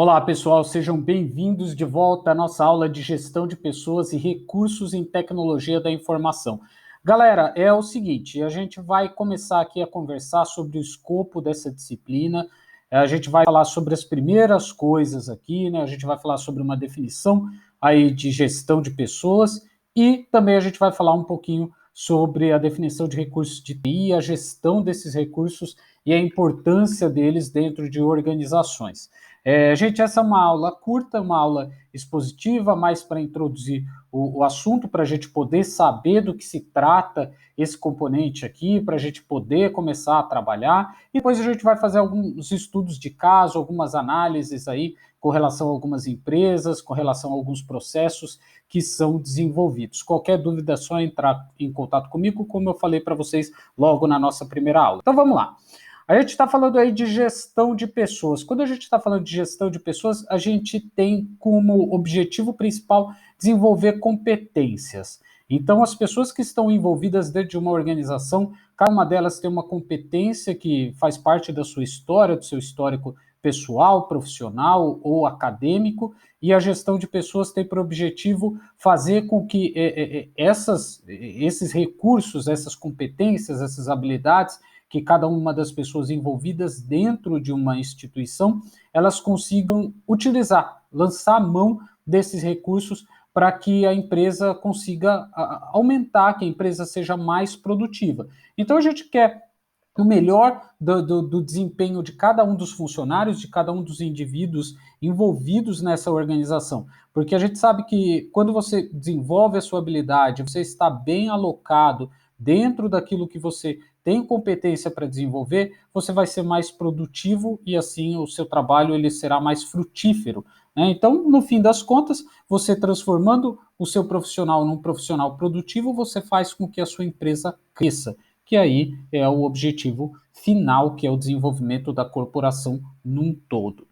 Olá, pessoal, sejam bem-vindos de volta à nossa aula de gestão de pessoas e recursos em tecnologia da informação. Galera, é o seguinte, a gente vai começar aqui a conversar sobre o escopo dessa disciplina, a gente vai falar sobre as primeiras coisas aqui, né? A gente vai falar sobre uma definição aí de gestão de pessoas e também a gente vai falar um pouquinho sobre a definição de recursos de TI, a gestão desses recursos e a importância deles dentro de organizações. Gente, essa é uma aula curta, uma aula expositiva, mais para introduzir o assunto, para a gente poder saber do que se trata esse componente aqui, para a gente poder começar a trabalhar. E depois a gente vai fazer alguns estudos de caso, algumas análises aí com relação a algumas empresas, com relação a alguns processos que são desenvolvidos. Qualquer dúvida é só entrar em contato comigo, como eu falei para vocês logo na nossa primeira aula. Então vamos lá. A gente está falando aí de gestão de pessoas. Quando a gente está falando de gestão de pessoas, a gente tem como objetivo principal desenvolver competências. Então, as pessoas que estão envolvidas dentro de uma organização, cada uma delas tem uma competência que faz parte da sua história, do seu histórico pessoal, profissional ou acadêmico, e a gestão de pessoas tem por objetivo fazer com que esses recursos, essas competências, essas habilidades que cada uma das pessoas envolvidas dentro de uma instituição, elas consigam utilizar, lançar mão desses recursos para que a empresa consiga aumentar, que a empresa seja mais produtiva. Então a gente quer o melhor do desempenho de cada um dos funcionários, de cada um dos indivíduos envolvidos nessa organização. Porque a gente sabe que quando você desenvolve a sua habilidade, você está bem alocado dentro daquilo que você tem competência para desenvolver, você vai ser mais produtivo e assim o seu trabalho ele será mais frutífero. Né? Então, no fim das contas, você transformando o seu profissional num profissional produtivo, você faz com que a sua empresa cresça, que aí é o objetivo final, que é o desenvolvimento da corporação num todo.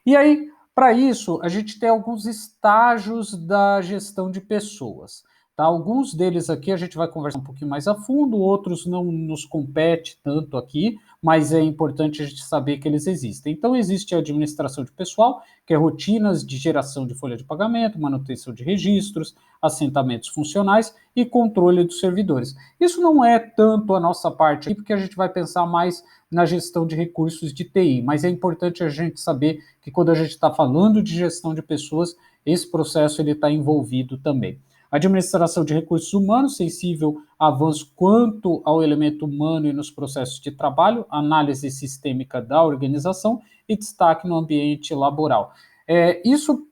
E aí, para isso, a gente tem alguns estágios da gestão de pessoas. Tá? Alguns deles aqui a gente vai conversar um pouquinho mais a fundo, outros não nos compete tanto aqui, mas é importante a gente saber que eles existem. Então, existe a administração de pessoal, que é rotinas de geração de folha de pagamento, manutenção de registros, assentamentos funcionais e controle dos servidores. Isso não é tanto a nossa parte aqui, porque a gente vai pensar mais na gestão de recursos de TI, mas é importante a gente saber que quando a gente está falando de gestão de pessoas, esse processo ele está envolvido também. Administração de recursos humanos, sensível a avanço quanto ao elemento humano e nos processos de trabalho, análise sistêmica da organização e destaque no ambiente laboral. Isso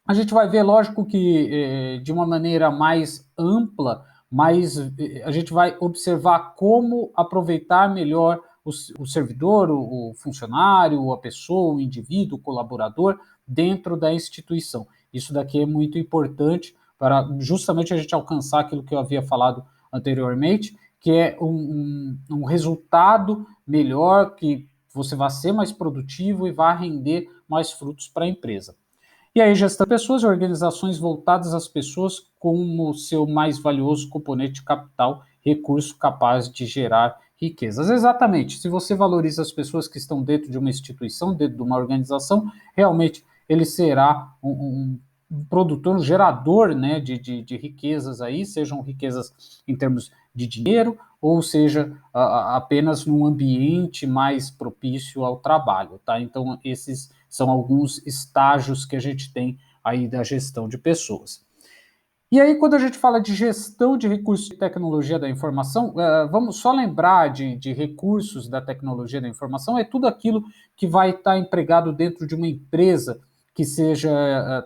a gente vai ver, lógico que de uma maneira mais ampla, mas a gente vai observar como aproveitar melhor o servidor, o funcionário, a pessoa, o indivíduo, o colaborador dentro da instituição. Isso daqui é muito importante para justamente a gente alcançar aquilo que eu havia falado anteriormente, que é um resultado melhor, que você vai ser mais produtivo e vai render mais frutos para a empresa. E aí, gestão de pessoas e organizações voltadas às pessoas como seu mais valioso componente de capital, recurso capaz de gerar riquezas. Exatamente. Se você valoriza as pessoas que estão dentro de uma instituição, dentro de uma organização, realmente ele será um produtor, um gerador, né, de riquezas aí, sejam riquezas em termos de dinheiro, ou seja, apenas num ambiente mais propício ao trabalho, tá? Então, esses são alguns estágios que a gente tem aí da gestão de pessoas. E aí, quando a gente fala de gestão de recursos de tecnologia da informação, vamos só lembrar de recursos da tecnologia da informação, é tudo aquilo que vai estar empregado dentro de uma empresa que seja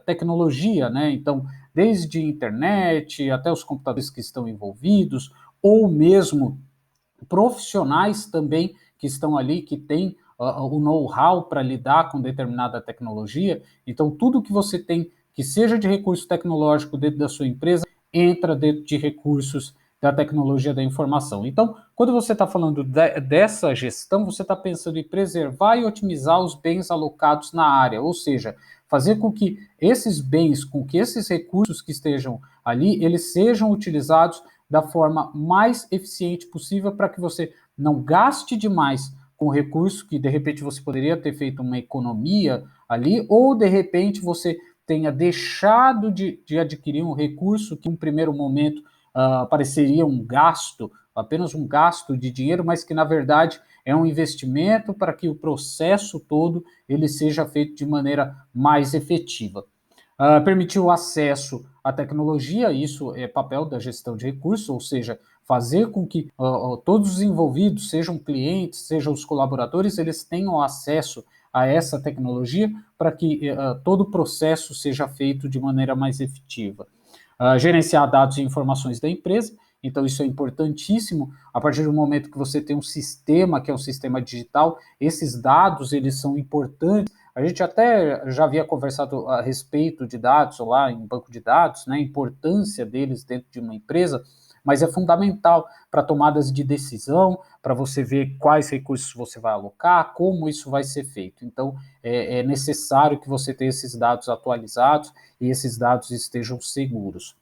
tecnologia, né? Então, desde internet até os computadores que estão envolvidos, ou mesmo profissionais também que estão ali, que têm o know-how para lidar com determinada tecnologia. Então, tudo que você tem que seja de recurso tecnológico dentro da sua empresa, entra dentro de recursos da tecnologia da informação. Então, quando você está falando dessa gestão, você está pensando em preservar e otimizar os bens alocados na área, ou seja, fazer com que esses bens, com que esses recursos que estejam ali, eles sejam utilizados da forma mais eficiente possível para que você não gaste demais com recurso que de repente você poderia ter feito uma economia ali, ou de repente você tenha deixado de adquirir um recurso que em um primeiro momento pareceria um gasto, apenas um gasto de dinheiro, mas que na verdade é um investimento para que o processo todo ele seja feito de maneira mais efetiva. Permitir o acesso à tecnologia, isso é papel da gestão de recursos, ou seja, fazer com que todos os envolvidos, sejam clientes, sejam os colaboradores, eles tenham acesso a essa tecnologia para que todo o processo seja feito de maneira mais efetiva. Gerenciar dados e informações da empresa, então isso é importantíssimo. A partir do momento que você tem um sistema, que é um sistema digital, esses dados eles são importantes. A gente até já havia conversado a respeito de dados lá em banco de dados, né, a importância deles dentro de uma empresa, mas é fundamental para tomadas de decisão, para você ver quais recursos você vai alocar, como isso vai ser feito. Então, é necessário que você tenha esses dados atualizados e esses dados estejam seguros.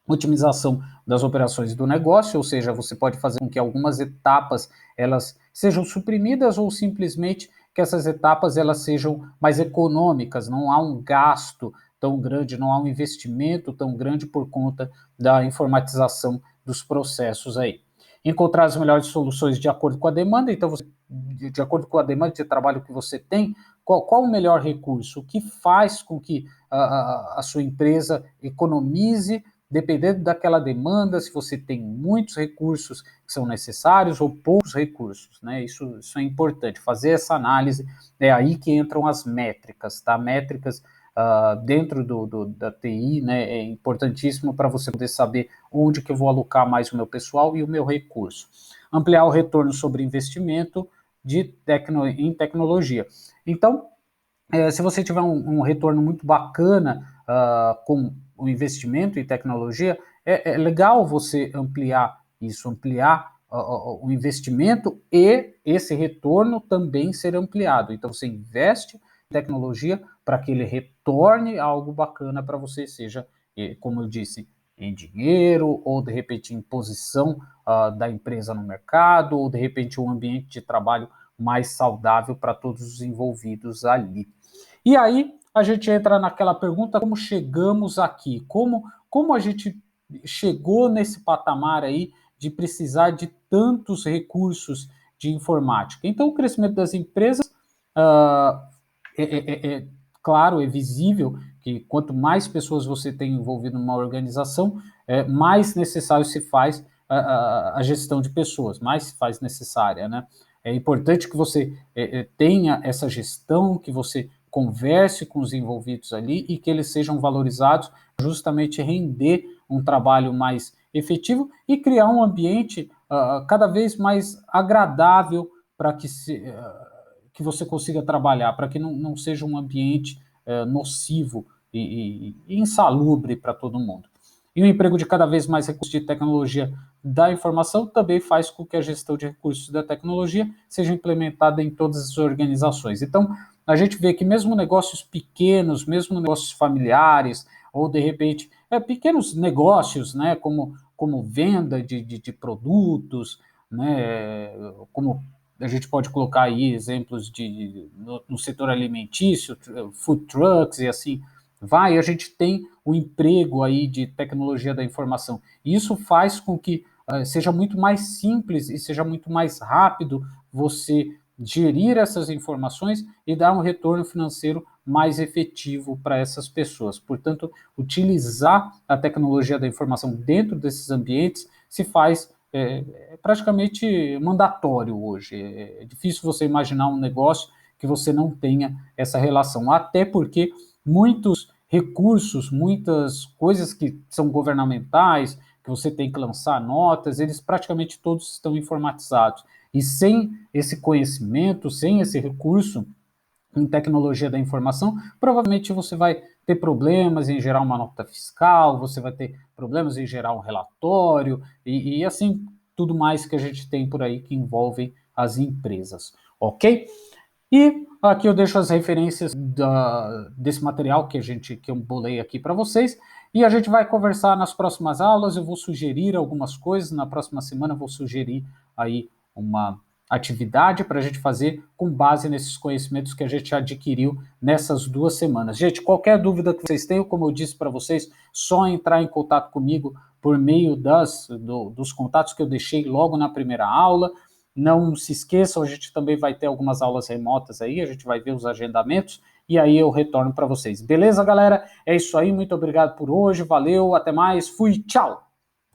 Otimização das operações do negócio, ou seja, você pode fazer com que algumas etapas elas sejam suprimidas ou simplesmente que essas etapas elas sejam mais econômicas, não há um gasto tão grande, não há um investimento tão grande por conta da informatização dos processos aí. Encontrar as melhores soluções de acordo com a demanda, então você, de acordo com a demanda de trabalho que você tem, qual o melhor recurso? O que faz com que a sua empresa economize dependendo daquela demanda, se você tem muitos recursos que são necessários ou poucos recursos, né? Isso é importante, fazer essa análise, é aí que entram as métricas, tá? Métricas dentro da TI, né, é importantíssimo para você poder saber onde que eu vou alocar mais o meu pessoal e o meu recurso. Ampliar o retorno sobre investimento em tecnologia. Então, se você tiver um retorno muito bacana com o investimento em tecnologia, é legal você ampliar isso, ampliar o investimento e esse retorno também ser ampliado. Então, você investe em tecnologia para que ele retorne algo bacana para você, seja, como eu disse, em dinheiro, ou de repente em posição da empresa no mercado, ou de repente um ambiente de trabalho mais saudável para todos os envolvidos ali. E aí a gente entra naquela pergunta, como chegamos aqui? Como a gente chegou nesse patamar aí de precisar de tantos recursos de informática? Então, o crescimento das empresas, uh, é claro, é visível que quanto mais pessoas você tem envolvido numa organização, mais necessário se faz a gestão de pessoas, mais se faz necessária, né? É importante que você tenha essa gestão, que você converse com os envolvidos ali e que eles sejam valorizados, justamente render um trabalho mais efetivo e criar um ambiente cada vez mais agradável para que você consiga trabalhar, para que não seja um ambiente nocivo e insalubre para todo mundo. E o emprego de cada vez mais recursos de tecnologia da informação também faz com que a gestão de recursos da tecnologia seja implementada em todas as organizações. Então, a gente vê que mesmo negócios pequenos, mesmo negócios familiares, ou de repente, pequenos negócios, né, como venda de produtos, né, como a gente pode colocar aí exemplos no setor alimentício, food trucks e assim vai, a gente tem o emprego aí de tecnologia da informação. E isso faz com que seja muito mais simples e seja muito mais rápido você gerir essas informações e dar um retorno financeiro mais efetivo para essas pessoas. Portanto, utilizar a tecnologia da informação dentro desses ambientes se faz praticamente mandatório hoje. É difícil você imaginar um negócio que você não tenha essa relação, até porque muitos recursos, muitas coisas que são governamentais, que você tem que lançar notas, eles praticamente todos estão informatizados. E sem esse conhecimento, sem esse recurso em tecnologia da informação, provavelmente você vai ter problemas em gerar uma nota fiscal, você vai ter problemas em gerar um relatório e assim tudo mais que a gente tem por aí que envolvem as empresas, ok? E aqui eu deixo as referências desse material que eu bolei aqui para vocês. E a gente vai conversar nas próximas aulas. Eu vou sugerir algumas coisas. Na próxima semana eu vou sugerir aí atividade para a gente fazer com base nesses conhecimentos que a gente adquiriu nessas 2 semanas. Gente, qualquer dúvida que vocês tenham, como eu disse para vocês, só entrar em contato comigo por meio dos contatos que eu deixei logo na primeira aula. Não se esqueçam, a gente também vai ter algumas aulas remotas aí, a gente vai ver os agendamentos e aí eu retorno para vocês. Beleza, galera? É isso aí, muito obrigado por hoje, valeu, até mais, fui, tchau!